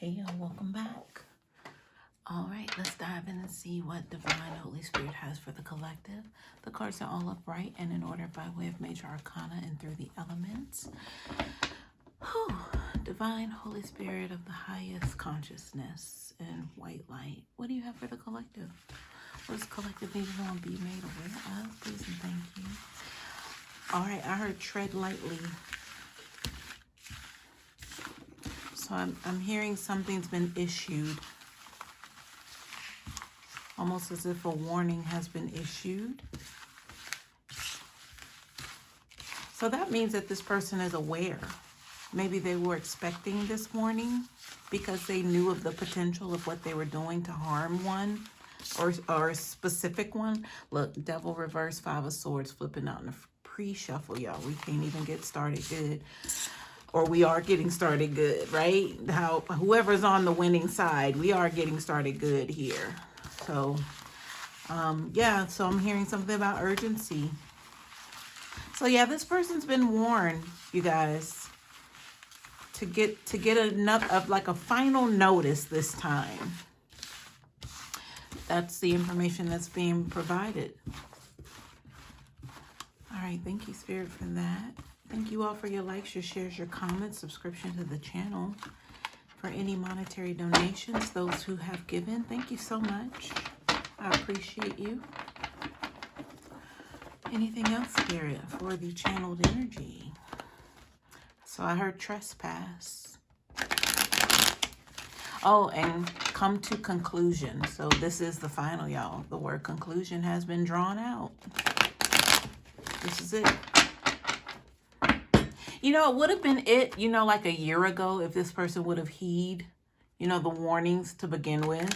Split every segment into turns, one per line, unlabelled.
Hey y'all, welcome back. All right, let's dive in and see what Divine Holy Spirit has for the collective. The cards are all upright and in order by way of major arcana and through the elements. Whew. Divine Holy Spirit of the highest consciousness and white light. What do you have for the collective? What does collective need to know and be made aware of? Please and thank you. All right, I heard tread lightly. So I'm hearing something's been issued. Almost as if a warning has been issued. So that means that this person is aware. Maybe they were expecting this warning because they knew of the potential of what they were doing to harm one or a specific one. Look, Devil reverse, Five of Swords flipping out in the pre-shuffle, y'all. We can't even get started good. Or we are getting started good, right? Whoever's on the winning side, we are getting started good here. So, yeah, so I'm hearing something about urgency. So, yeah, this person's been warned, you guys, to get enough of like a final notice this time. That's the information that's being provided. All right, thank you, Spirit, for that. Thank you all for your likes, your shares, your comments, subscription to the channel. For any monetary donations, those who have given, thank you so much. I appreciate you. Anything else, Spirit, for the channeled energy? So I heard trespass. Oh, and come to conclusion. So this is the final, y'all. The word conclusion has been drawn out. This is it. You know, it would have been it, you know, like a year ago if this person would have heed, you know, the warnings to begin with.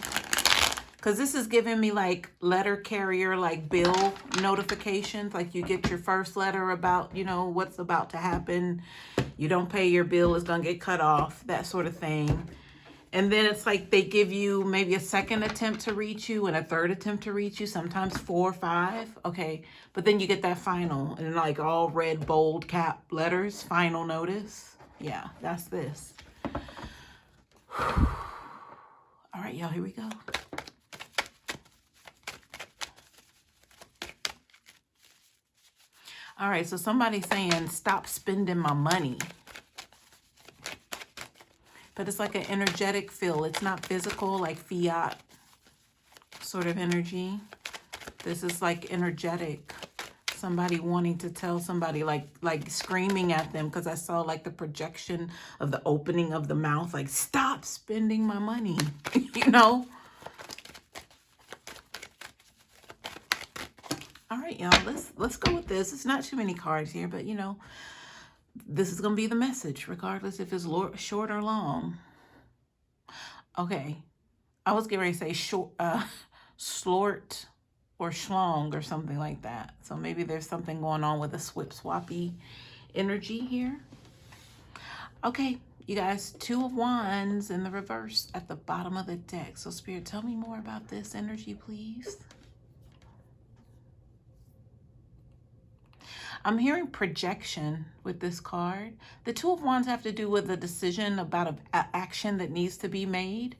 Because this is giving me like letter carrier, like bill notifications. Like you get your first letter about, you know, what's about to happen. You don't pay your bill, it's going to get cut off, that sort of thing. And then it's like they give you maybe a second attempt to reach you and a third attempt to reach you, sometimes 4 or 5. Okay. But then you get that final and like all red, bold cap letters, final notice. Yeah, that's this. All right, y'all, here we go. All right, so somebody's saying, stop spending my money. But it's like an energetic feel. It's not physical, like fiat sort of energy. This is like energetic. Somebody wanting to tell somebody, like screaming at them, because I saw like the projection of the opening of the mouth, like, stop spending my money, you know? All right, y'all, let's go with this. It's not too many cards here, but you know, this is going to be the message, regardless if it's short or long. Okay. I was getting ready to say short, slort or schlong or something like that. So maybe there's something going on with a swip-swappy energy here. Okay, you guys, 2 of Wands in the reverse at the bottom of the deck. So, Spirit, tell me more about this energy, please. I'm hearing projection with this card. The 2 of Wands have to do with a decision about an action that needs to be made.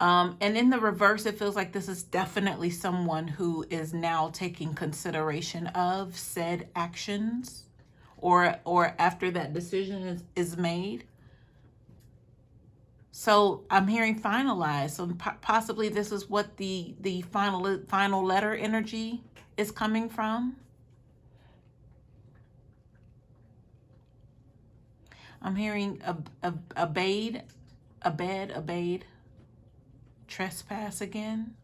And in the reverse, it feels like this is definitely someone who is now taking consideration of said actions or after that decision is made. So I'm hearing finalized. So possibly this is what the final letter energy is coming from. I'm hearing obeyed, trespass again.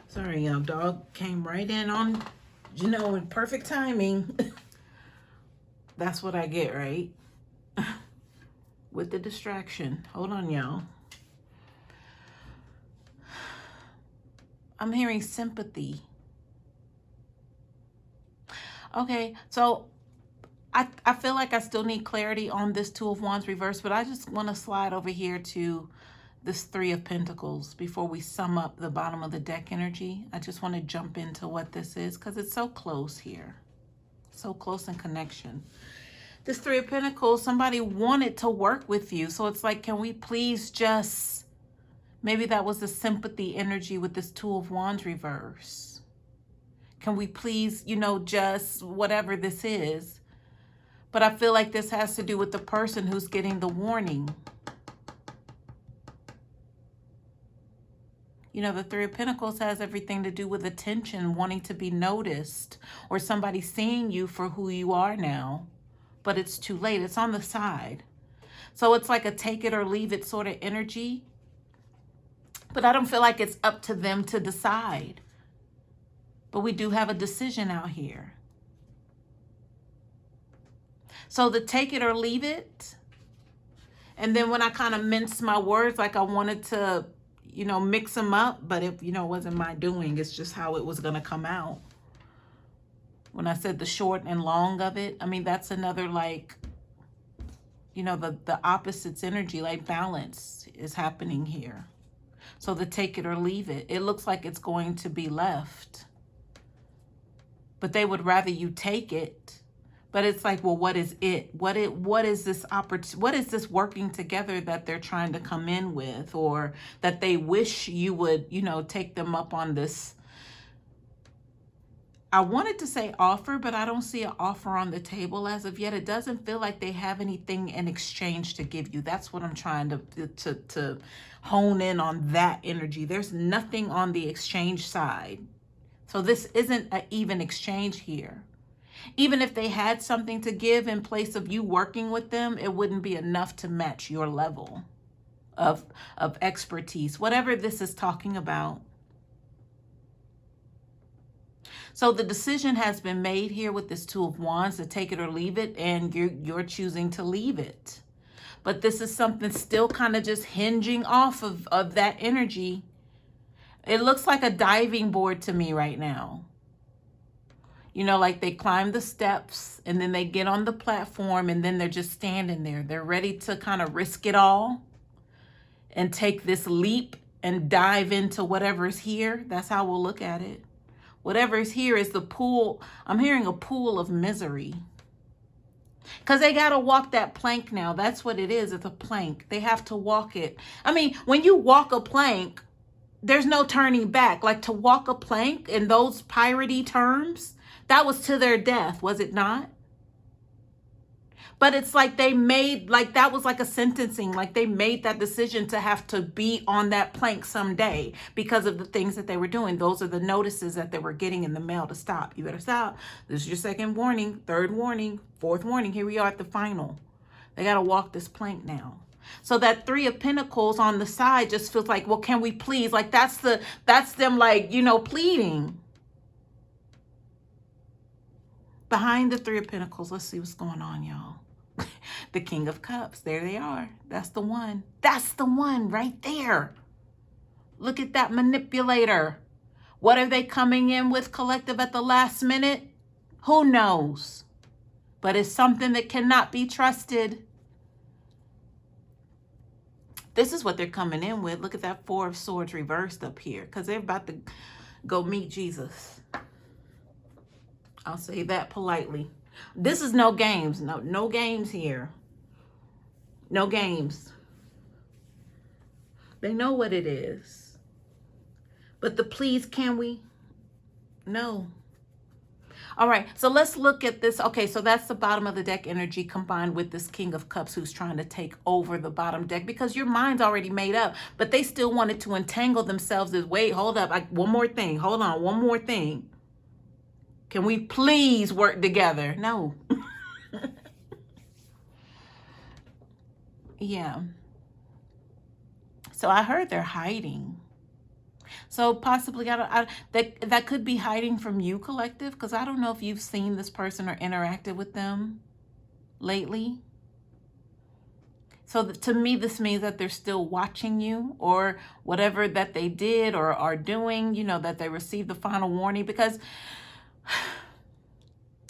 Sorry, y'all, dog came right in on, you know, in perfect timing. That's what I get, right? With the distraction. Hold on, y'all. I'm hearing sympathy. Okay, so I feel like I still need clarity on this 2 of Wands reverse, but I just want to slide over here to this 3 of Pentacles before we sum up the bottom of the deck energy. I just want to jump into what this is because it's so close here. So close in connection. This Three of Pentacles, somebody wanted to work with you. So it's like, can we please just, maybe that was the sympathy energy with this Two of Wands reverse. Can we please, you know, just whatever this is. But I feel like this has to do with the person who's getting the warning. You know, the Three of Pentacles has everything to do with attention, wanting to be noticed, or somebody seeing you for who you are now. But it's too late. It's on the side. So it's like a take it or leave it sort of energy. But I don't feel like it's up to them to decide. But we do have a decision out here. So the take it or leave it. And then when I kind of minced my words, like I wanted to, you know, mix them up. But it, you know, it wasn't my doing. It's just how it was going to come out. When I said the short and long of it, I mean, that's another, like, you know, the opposites energy, like balance is happening here. So the take it or leave it. It looks like it's going to be left. But they would rather you take it. But it's like, well, what is it? What is this what is this working together that they're trying to come in with, or that they wish you would, you know, take them up on this? I wanted to say offer, but I don't see an offer on the table as of yet. It doesn't feel like they have anything in exchange to give you. That's what I'm trying to hone in on, that energy. There's nothing on the exchange side. So this isn't an even exchange here. Even if they had something to give in place of you working with them, it wouldn't be enough to match your level of expertise, whatever this is talking about. So the decision has been made here with this Two of Wands to take it or leave it, and you're choosing to leave it. But this is something still kind of just hinging off of that energy. It looks like a diving board to me right now. You know, like they climb the steps and then they get on the platform and then they're just standing there. They're ready to kind of risk it all and take this leap and dive into whatever's here. That's how we'll look at it. Whatever is here is the pool. I'm hearing a pool of misery. Because they got to walk that plank now. That's what it is. It's a plank. They have to walk it. I mean, when you walk a plank, there's no turning back. Like, to walk a plank in those piratey terms, that was to their death, was it not? But it's like they made, like that was like a sentencing, like they made that decision to have to be on that plank someday because of the things that they were doing. Those are the notices that they were getting in the mail to stop. You better stop. This is your second warning, third warning, fourth warning. Here we are at the final. They got to walk this plank now. So that Three of Pentacles on the side just feels like, well, can we please? Like that's them, like, you know, pleading. Behind the Three of Pentacles, let's see what's going on, y'all. The King of Cups, there they are. That's the one. That's the one right there. Look at that manipulator. What are they coming in with, collective, at the last minute? Who knows? But it's something that cannot be trusted. This is what they're coming in with. Look at that Four of Swords reversed up here, because they're about to go meet Jesus. I'll say that politely. This is no games. No games here. No games. They know what it is. But the please, can we? No. All right, so let's look at this. Okay, so that's the bottom of the deck energy combined with this King of Cups who's trying to take over the bottom deck because your mind's already made up, but they still wanted to entangle themselves as, wait, hold up, one more thing. Hold on, one more thing. Can we please work together? No. Yeah. So I heard they're hiding. So possibly, that could be hiding from you, collective, because I don't know if you've seen this person or interacted with them lately. So to me, this means that they're still watching you, or whatever that they did or are doing, you know, that they received the final warning, because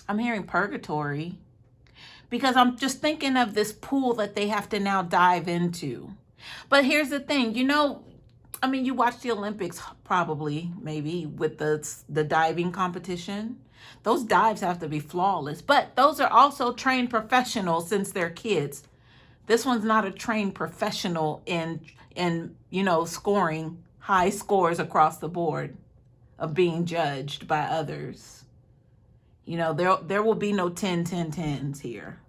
I'm hearing purgatory, because I'm just thinking of this pool that they have to now dive into. But here's the thing, you know, I mean, you watch the Olympics probably, maybe, with the diving competition. Those dives have to be flawless, but those are also trained professionals since they're kids. This one's not a trained professional in scoring high scores across the board of being judged by others. There will be no 10, 10, 10s here.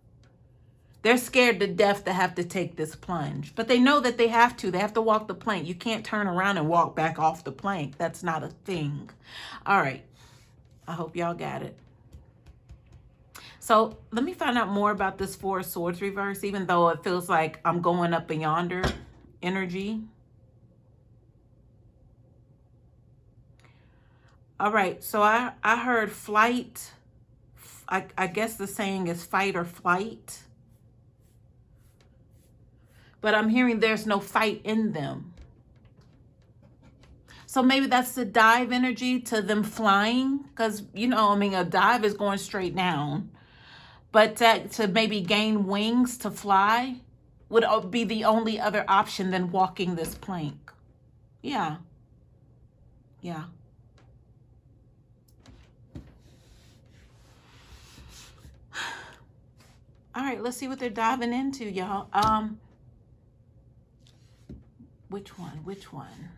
They're scared to death to have to take this plunge, but they know that they have to. They have to walk the plank. You can't turn around and walk back off the plank. That's not a thing. All right. I hope y'all got it. So let me find out more about this Four of Swords reverse, even though it feels like I'm going up and yonder energy. All right. So I heard flight. I guess the saying is fight or flight. But I'm hearing there's no fight in them. So maybe that's the dive energy to them flying. Because, a dive is going straight down. But to maybe gain wings to fly would be the only other option than walking this plank. Yeah. Yeah. All right, let's see what they're diving into, y'all. Which one?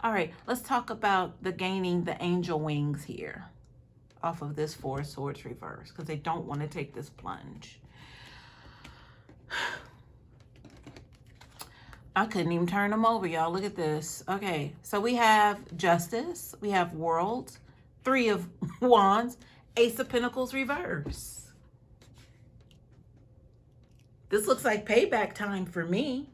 All right, let's talk about the gaining the angel wings here off of this Four of Swords reverse, because they don't want to take this plunge. I couldn't even turn them over, y'all. Look at this. Okay, so we have Justice, we have World, Three of Wands, Ace of Pentacles reverse. This looks like payback time for me.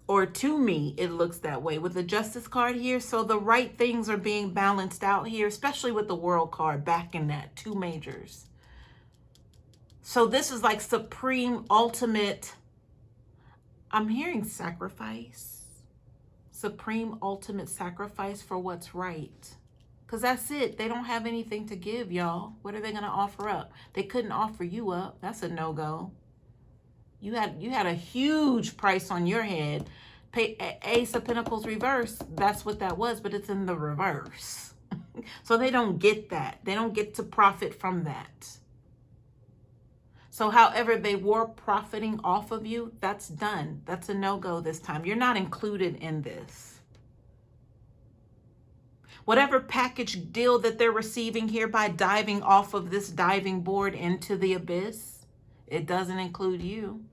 Or to me, it looks that way with the Justice card here. So the right things are being balanced out here, especially with the World card backing that, 2 majors. So this is like supreme, ultimate, I'm hearing sacrifice. Supreme, ultimate sacrifice for what's right. Because that's it. They don't have anything to give, y'all. What are they going to offer up? They couldn't offer you up. That's a no-go. You had a huge price on your head. Ace of Pentacles reverse, that's what that was, but it's in the reverse. So they don't get that. They don't get to profit from that. So however they were profiting off of you, that's done. That's a no-go this time. You're not included in this. Whatever package deal that they're receiving here by diving off of this diving board into the abyss, it doesn't include you.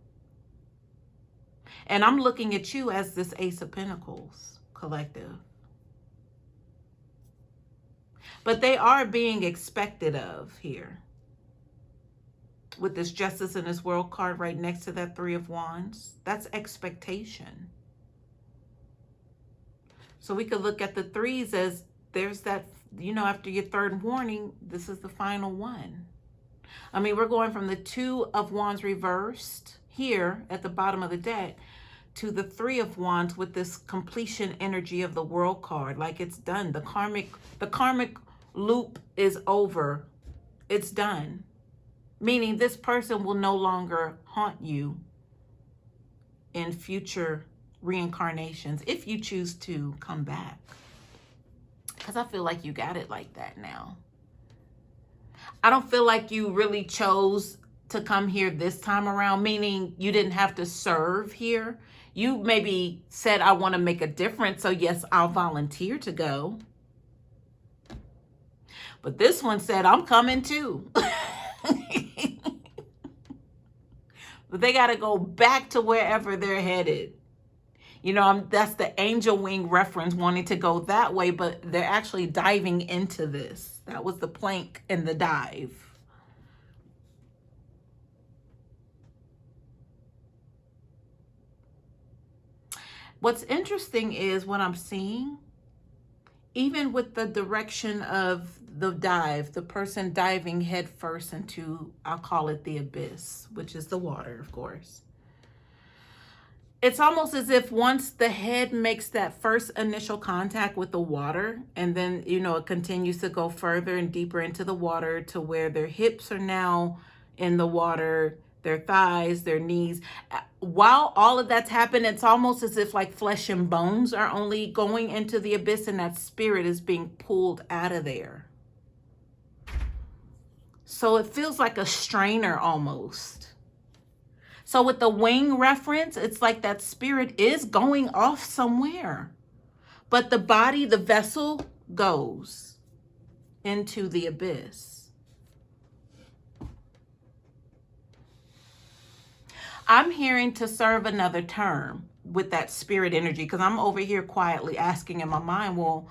And I'm looking at you as this Ace of Pentacles collective. But they are being expected of here. With this Justice and this World card right next to that Three of Wands. That's expectation. So we could look at the threes as there's that, after your third warning, this is the final one. I mean, we're going from the Two of Wands reversed here at the bottom of the deck to the Three of Wands with this completion energy of the World card. Like it's done. The karmic loop is over. It's done. Meaning this person will no longer haunt you in future reincarnations if you choose to come back. Because I feel like you got it like that now. I don't feel like you really chose to come here this time around, meaning you didn't have to serve here. You maybe said, I want to make a difference, so yes, I'll volunteer to go. But this one said, I'm coming too. But they got to go back to wherever they're headed. That's the angel wing reference, wanting to go that way, but they're actually diving into this. That was the plank and the dive. What's interesting is what I'm seeing, even with the direction of the dive, the person diving head first into, I'll call it the abyss, which is the water, of course. It's almost as if once the head makes that first initial contact with the water, and then, it continues to go further and deeper into the water to where their hips are now in the water, their thighs, their knees. while all of that's happened, it's almost as if like flesh and bones are only going into the abyss and that spirit is being pulled out of there. So it feels like a strainer almost. So with the wing reference, it's like that spirit is going off somewhere. But the body, the vessel, goes into the abyss. I'm hearing to serve another term with that spirit energy, because I'm over here quietly asking in my mind, well,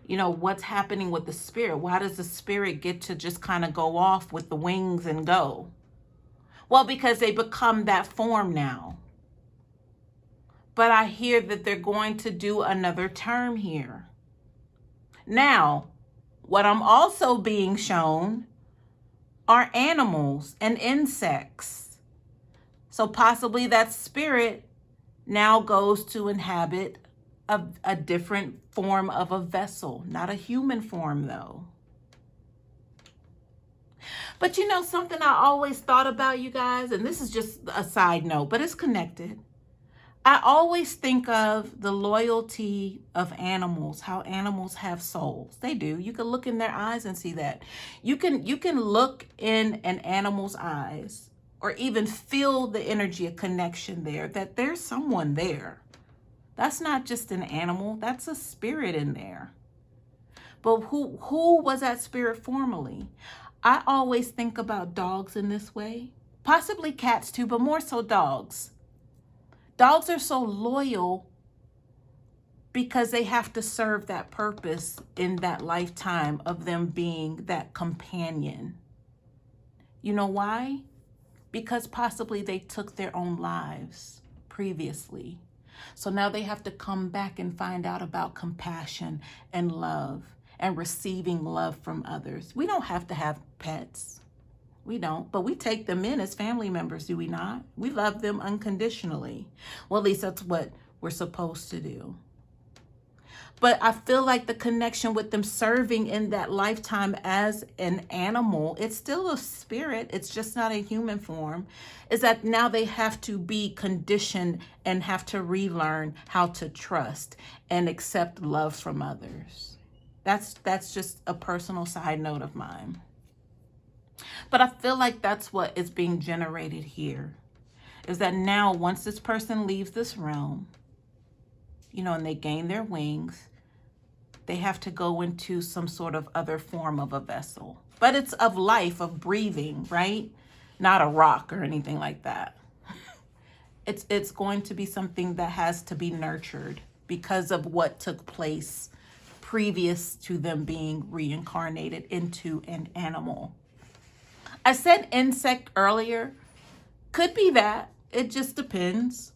you know, what's happening with the spirit? Why does the spirit get to just kind of go off with the wings and go? Well, because they become that form now. But I hear that they're going to do another term here. Now, what I'm also being shown are animals and insects. So possibly that spirit now goes to inhabit a different form of a vessel, not a human form though. But you know something I always thought about, you guys, and this is just a side note, but it's connected. I always think of the loyalty of animals, how animals have souls. They do. You can look in their eyes and see that. You can look in an animal's eyes or even feel the energy, a connection there, that there's someone there. That's not just an animal, that's a spirit in there. But who was that spirit formerly? I always think about dogs in this way, possibly cats too, but more so dogs. Dogs are so loyal because they have to serve that purpose in that lifetime of them being that companion. You know why? Because possibly they took their own lives previously. So now they have to come back and find out about compassion and love and receiving love from others. We don't have to have pets. We don't, but we take them in as family members, do we not? We love them unconditionally. Well, at least that's what we're supposed to do. But I feel like the connection with them serving in that lifetime as an animal, it's still a spirit, it's just not a human form, is that now they have to be conditioned and have to relearn how to trust and accept love from others. That's just a personal side note of mine. But I feel like that's what is being generated here, is that now once this person leaves this realm, you know, and they gain their wings, they have to go into some sort of other form of a vessel. But it's of life, of breathing, right? Not a rock or anything like that. It's going to be something that has to be nurtured because of what took place previous to them being reincarnated into an animal. I said insect earlier. Could be that. It just depends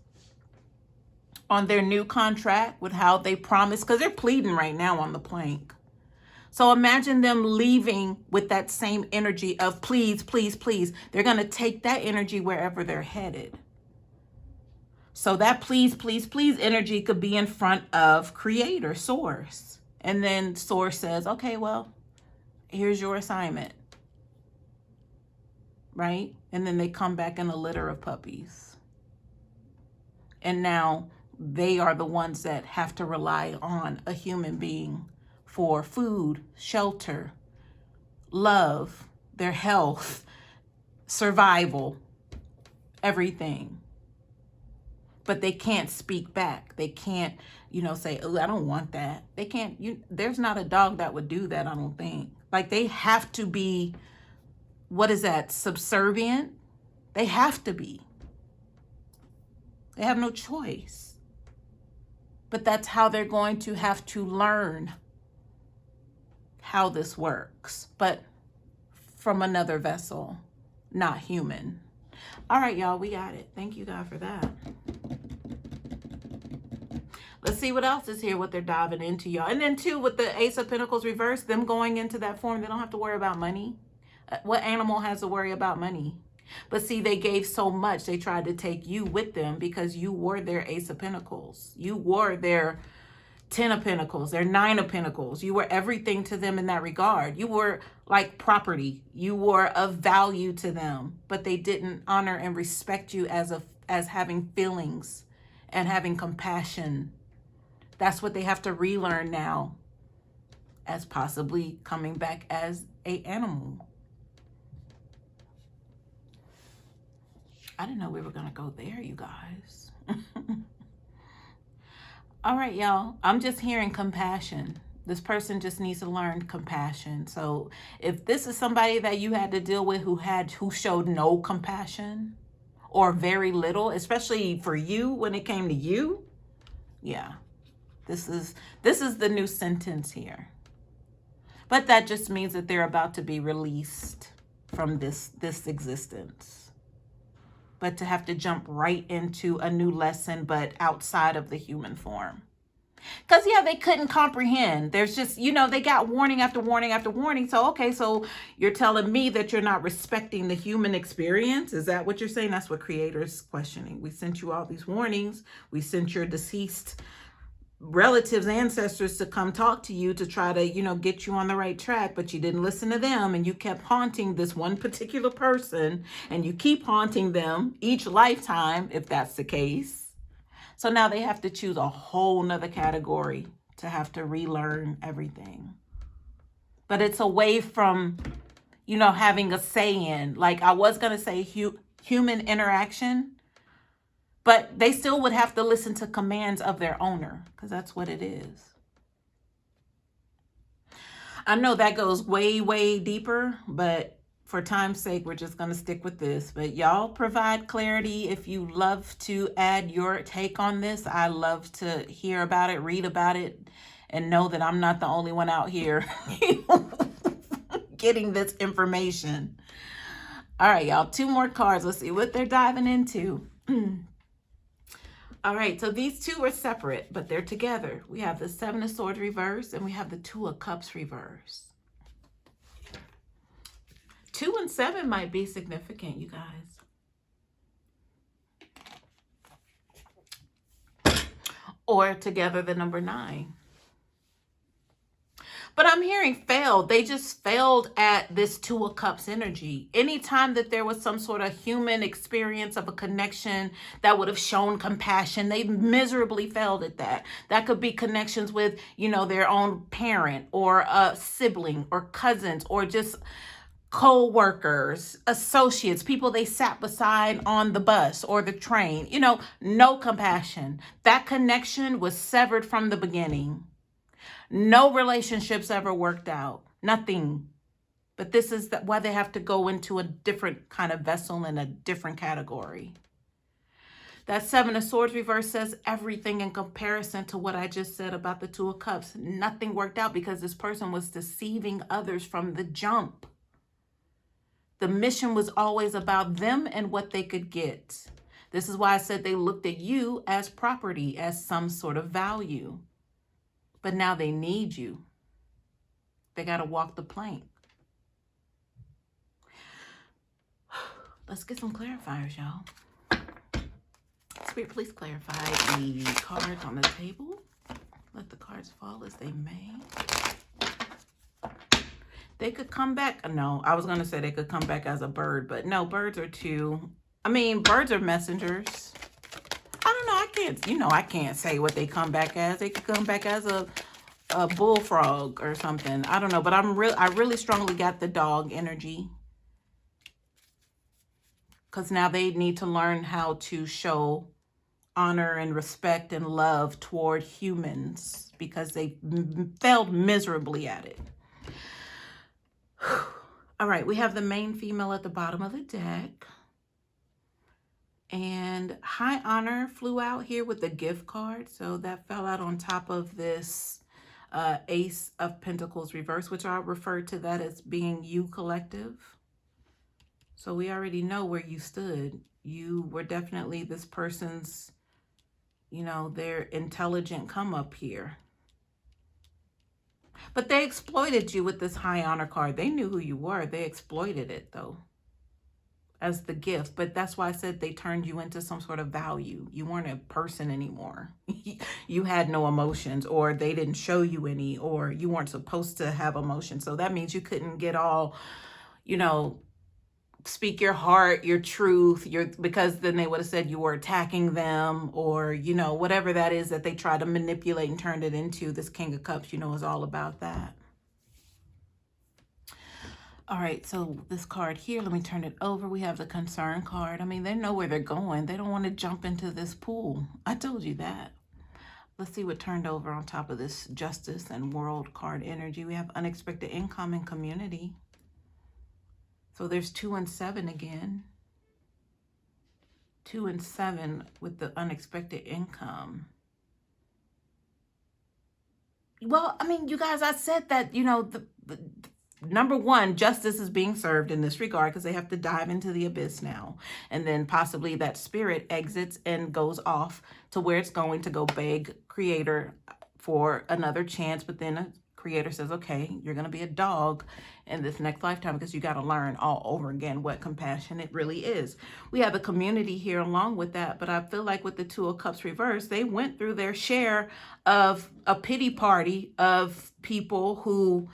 on their new contract with how they promise, because they're pleading right now on the plank. So imagine them leaving with that same energy of please, please, please. They're going to take that energy wherever they're headed. So that please, please, please energy could be in front of Creator, Source. And then Source says, okay, well, here's your assignment. Right? And then they come back in a litter of puppies. And now they are the ones that have to rely on a human being for food, shelter, love, their health, survival, everything. But they can't speak back. They can't, say, oh, I don't want that. They can't, there's not a dog that would do that, I don't think. Like they have to be, what is that, subservient? They have to be. They have no choice. But that's how they're going to have to learn how this works, but from another vessel, not human. All right, y'all, we got it. Thank you, God, for that. Let's see what else is here, what they're diving into, y'all. And then, too, with the Ace of Pentacles reversed, them going into that form, they don't have to worry about money. What animal has to worry about money? But see, they gave so much, they tried to take you with them because you were their Ace of Pentacles. You were their 10 of Pentacles, their 9 of Pentacles. You were everything to them in that regard. You were like property. You were of value to them, but they didn't honor and respect you as as having feelings and having compassion. That's what they have to relearn now, as possibly coming back as an animal. I didn't know we were going to go there, you guys. All right, y'all. I'm just hearing compassion. This person just needs to learn compassion. So if this is somebody that you had to deal with who showed no compassion or very little, especially for you when it came to you, yeah, this is the new sentence here. But that just means that they're about to be released from this existence. But to have to jump right into a new lesson, but outside of the human form. Because, yeah, they couldn't comprehend. There's just, they got warning after warning after warning. So, okay, so you're telling me that you're not respecting the human experience? Is that what you're saying? That's what Creator's questioning. We sent you all these warnings. We sent your deceased relatives, ancestors to come talk to you to try to, get you on the right track, but you didn't listen to them, and you kept haunting this one particular person, and you keep haunting them each lifetime, if that's the case. So now they have to choose a whole nother category to have to relearn everything. But it's away from, having a say in, like I was going to say human interaction, but they still would have to listen to commands of their owner, because that's what it is. I know that goes way, way deeper, but for time's sake, we're just going to stick with this. But y'all provide clarity if you love to add your take on this. I love to hear about it, read about it, and know that I'm not the only one out here getting this information. All right, y'all, 2 more cards. Let's see what they're diving into. All right, so these 2 are separate, but they're together. We have the 7 of Swords reverse, and we have the 2 of Cups reverse. 2 and 7 might be significant, you guys. Or together, the number 9. But I'm hearing failed. They just failed at this 2 of Cups energy. Anytime that there was some sort of human experience of a connection that would have shown compassion, they miserably failed at that. That could be connections with, their own parent or a sibling or cousins or just co-workers, associates, people they sat beside on the bus or the train. No compassion. That connection was severed from the beginning. No relationships ever worked out. Nothing. But this is why they have to go into a different kind of vessel in a different category. That 7 of Swords reverse says everything in comparison to what I just said about the 2 of Cups. Nothing worked out because this person was deceiving others from the jump. The mission was always about them and what they could get. This is why I said they looked at you as property, as some sort of value. But now they need you. They got to walk the plank. Let's get some clarifiers, y'all. Spirit, please clarify the cards on the table. Let the cards fall as they may. They could come back. No, I was going to say they could come back as a bird, but no, birds are birds are messengers. I don't know. I can't say what they come back as. They could come back as a bullfrog or something. I don't know, but I really strongly got the dog energy. Because now they need to learn how to show honor and respect and love toward humans because they failed miserably at it. All right, we have the main female at the bottom of the deck. And High Honor flew out here with the gift card. So that fell out on top of this Ace of Pentacles reverse, which I refer to that as being you collective. So we already know where you stood. You were definitely this person's, their intelligent come up here. But they exploited you with this High Honor card. They knew who you were. They exploited it, though, as the gift. But that's why I said they turned you into some sort of value. You weren't a person anymore. You had no emotions, or they didn't show you any, or you weren't supposed to have emotions. So that means you couldn't get all, speak your heart, your truth, because then they would have said you were attacking them, or, you know, whatever that is that they try to manipulate and turn it into. This King of Cups, you know, is all about that. All right, so this card here, let me turn it over. We have the Concern card. I mean, they know where they're going. They don't want to jump into this pool. I told you that. Let's see what turned over on top of this Justice and World card energy. We have unexpected income and community. So there's 2 and 7 again. 2 and 7 with the unexpected income. Well, I mean, you guys, I said that, you know, the number one, justice is being served in this regard because they have to dive into the abyss now. And then possibly that spirit exits and goes off to where it's going to go beg Creator for another chance. But then a Creator says, okay, you're going to be a dog in this next lifetime because you got to learn all over again what compassion it really is. We have the community here along with that. But I feel like with the 2 of Cups reversed, they went through their share of a pity party of people who,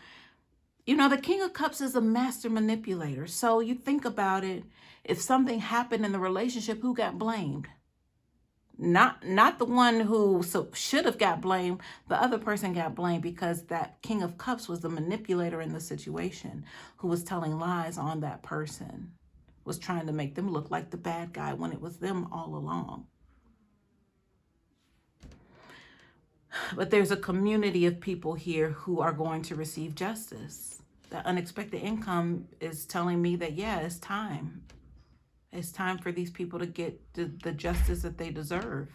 you know, the King of Cups is a master manipulator. So you think about it, if something happened in the relationship, who got blamed? Not the one who should have got blamed. The other person got blamed because that King of Cups was the manipulator in the situation who was telling lies on that person, was trying to make them look like the bad guy when it was them all along. But there's a community of people here who are going to receive justice. The unexpected income is telling me that, yeah, it's time. It's time for these people to get the justice that they deserve.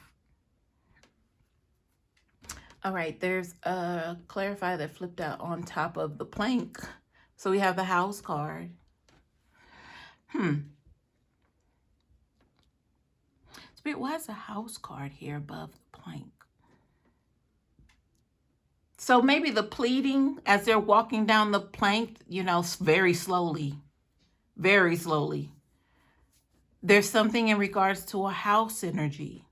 All right, there's a clarify that flipped out on top of the plank. So we have the House card. Spirit, why is the House card here above the plank? So maybe the pleading as they're walking down the plank, you know, very slowly, very slowly. There's something in regards to a house energy.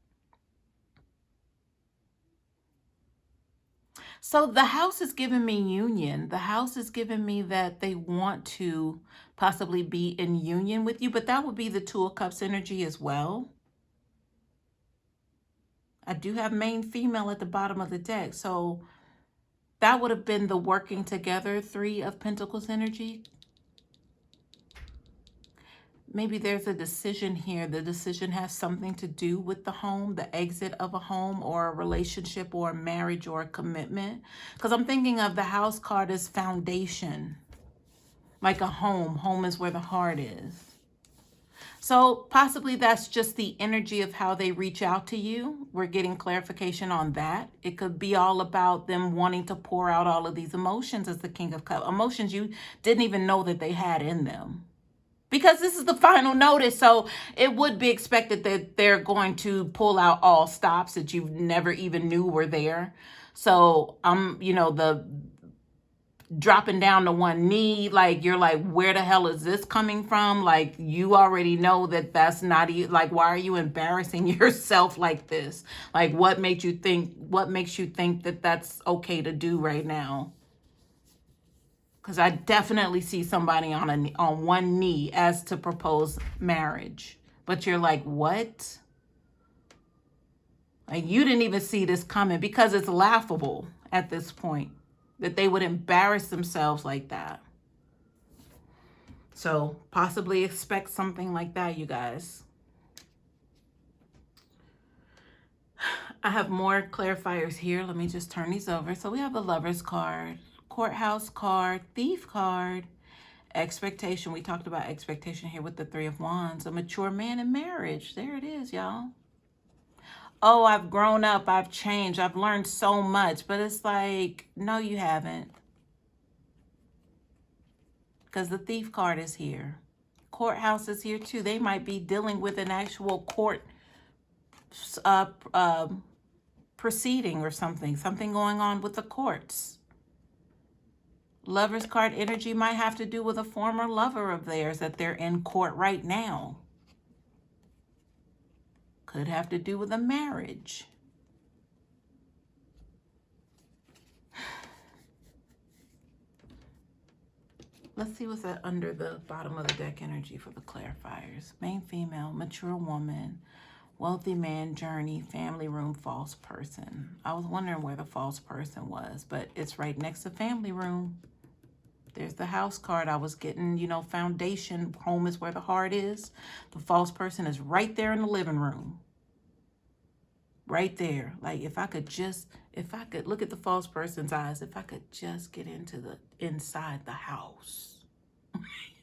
So the House is giving me union. The House is giving me that they want to possibly be in union with you, but that would be the 2 of Cups energy as well. I do have main female at the bottom of the deck. So that would have been the working together 3 of Pentacles energy. Maybe there's a decision here. The decision has something to do with the home, the exit of a home or a relationship or a marriage or a commitment. Because I'm thinking of the House card as foundation, like a home. Home is where the heart is. So possibly that's just the energy of how they reach out to you. We're getting clarification on that. It could be all about them wanting to pour out all of these emotions as the King of Cups. Emotions you didn't even know that they had in them. Because this is the final notice, so it would be expected that they're going to pull out all stops that you never even knew were there. So you know, the dropping down to one knee, like you're like, where the hell is this coming from? Like you already know that that's not like, why are you embarrassing yourself like this? Like what makes you think that that's okay to do right now? Because I definitely see somebody on one knee as to propose marriage. But you're like, what? Like you didn't even see this coming, because it's laughable at this point that they would embarrass themselves like that. So possibly expect something like that, you guys. I have more clarifiers here. Let me just turn these over. So we have the Lovers card, Courthouse card, Thief card, Expectation. We talked about expectation here with the 3 of Wands. A mature man in marriage. There it is, y'all. Oh, I've grown up. I've changed. I've learned so much. But it's like, no, you haven't. Because the Thief card is here. Courthouse is here too. They might be dealing with an actual court proceeding or something going on with the courts. Lover's card energy might have to do with a former lover of theirs that they're in court right now. Could have to do with a marriage. Let's see what's under the bottom of the deck energy for the clarifiers. Main female, mature woman, wealthy man, journey, family room, false person. I was wondering where the false person was, but it's right next to family room. There's the house card I was getting, you know, foundation, home is where the heart is. The false person is right there in the living room. Right there. Like if I could look at the false person's eyes, if I could just get into the inside the house.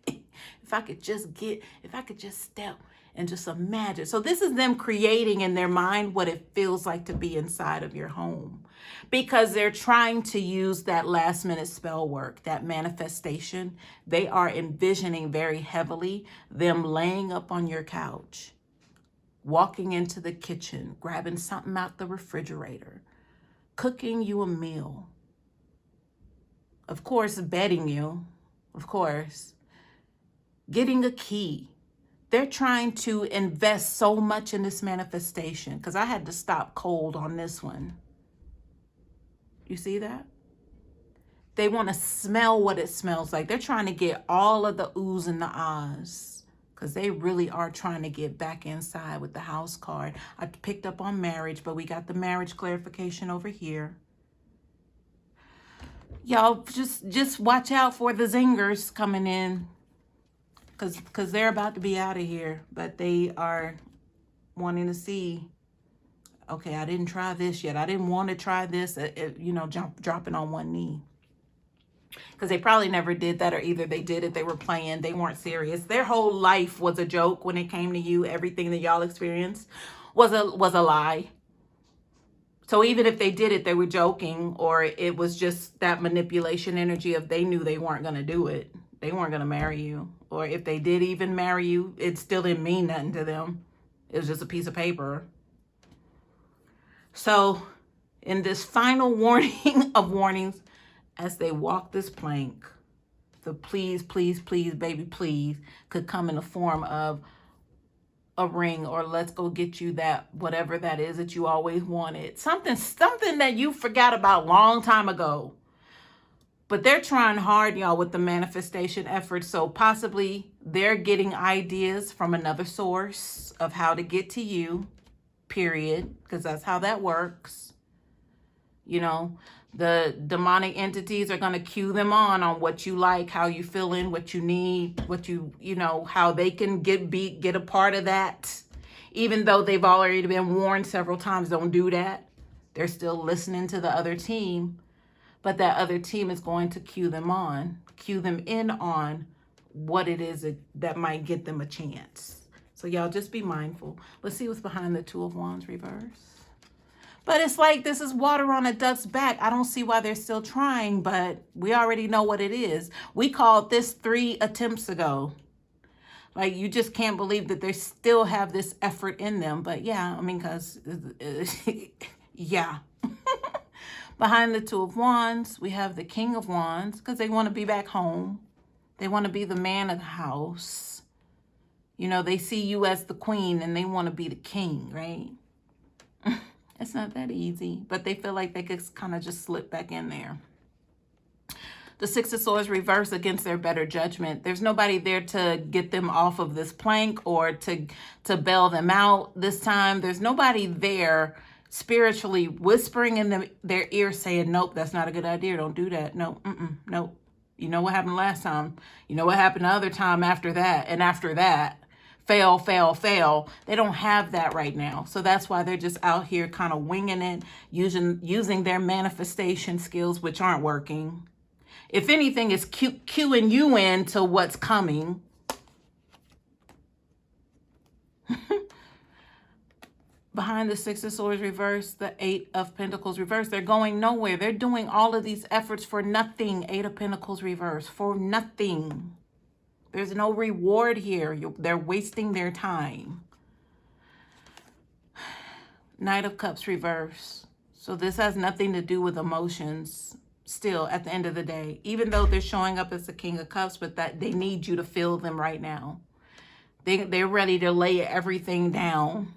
if I could just step and just imagine. So this is them creating in their mind what it feels like to be inside of your home, because they're trying to use that last minute spell work, that manifestation. They are envisioning very heavily them laying up on your couch, walking into the kitchen, grabbing something out the refrigerator, cooking you a meal, of course, bedding you, of course, getting a key. They're trying to invest so much in this manifestation, because I had to stop cold on this one. You see that? They want to smell what it smells like. They're trying to get all of the oohs and the ahs, because they really are trying to get back inside with the house card. I picked up on marriage, but we got the marriage clarification over here. Y'all just watch out for the zingers coming in, because they're about to be out of here, but they are wanting to see, okay, I didn't try this yet. I didn't want to try this, you know, dropping on one knee. Because they probably never did that, or either they did it, they were playing, they weren't serious. Their whole life was a joke when it came to you. Everything that y'all experienced was a lie. So even if they did it, they were joking, or it was just that manipulation energy of they knew they weren't going to do it. They weren't going to marry you. Or if they did even marry you, it still didn't mean nothing to them. It was just a piece of paper. So in this final warning of warnings, as they walk this plank, the please, please, please, baby, please could come in the form of a ring, or let's go get you that, whatever that is that you always wanted. Something that you forgot about a long time ago. But they're trying hard, y'all, with the manifestation effort. So possibly they're getting ideas from another source of how to get to you, period, because that's how that works. You know, the demonic entities are going to cue them on what you like, how you feeling, what you need, what you know, how they can get a part of that. Even though they've already been warned several times, don't do that. They're still listening to the other team. But that other team is going to cue them in on what it is that might get them a chance. So y'all just be mindful. Let's see what's behind the Two of Wands reverse. But it's like this is water on a duck's back. I don't see why they're still trying, but we already know what it is. We called this 3 attempts ago. Like, you just can't believe that they still have this effort in them. But yeah, I mean, because, yeah. Behind the Two of Wands, we have the King of Wands, because they want to be back home. They want to be the man of the house. You know, they see you as the queen and they want to be the king, right? It's not that easy, but they feel like they could kind of just slip back in there. The Six of Swords reverse against their better judgment. There's nobody there to get them off of this plank or to bail them out this time. There's nobody there spiritually whispering in their ear saying, nope, that's not a good idea. Don't do that. No, nope. You know what happened last time. You know what happened the other time after that. And after that, fail, fail, fail. They don't have that right now. So that's why they're just out here kind of winging it, using their manifestation skills, which aren't working. If anything, is cueing you in to what's coming. Behind the Six of Swords reverse, the Eight of Pentacles reverse. They're going nowhere. They're doing all of these efforts for nothing. Eight of Pentacles reverse, for nothing. There's no reward here. They're wasting their time. Knight of Cups reverse. So this has nothing to do with emotions still at the end of the day. Even though they're showing up as the King of Cups, but that they need you to feel them right now. They're ready to lay everything down.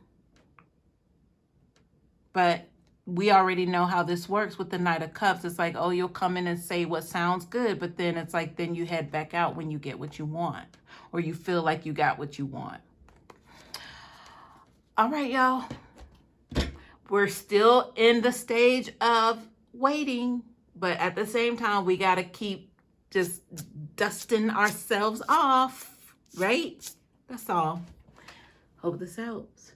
But we already know how this works with the Knight of Cups. It's like, oh, you'll come in and say what sounds good, but then it's like, then you head back out when you get what you want, or you feel like you got what you want. All right, y'all. We're still in the stage of waiting, but at the same time, we got to keep just dusting ourselves off, right? That's all. Hope this helps.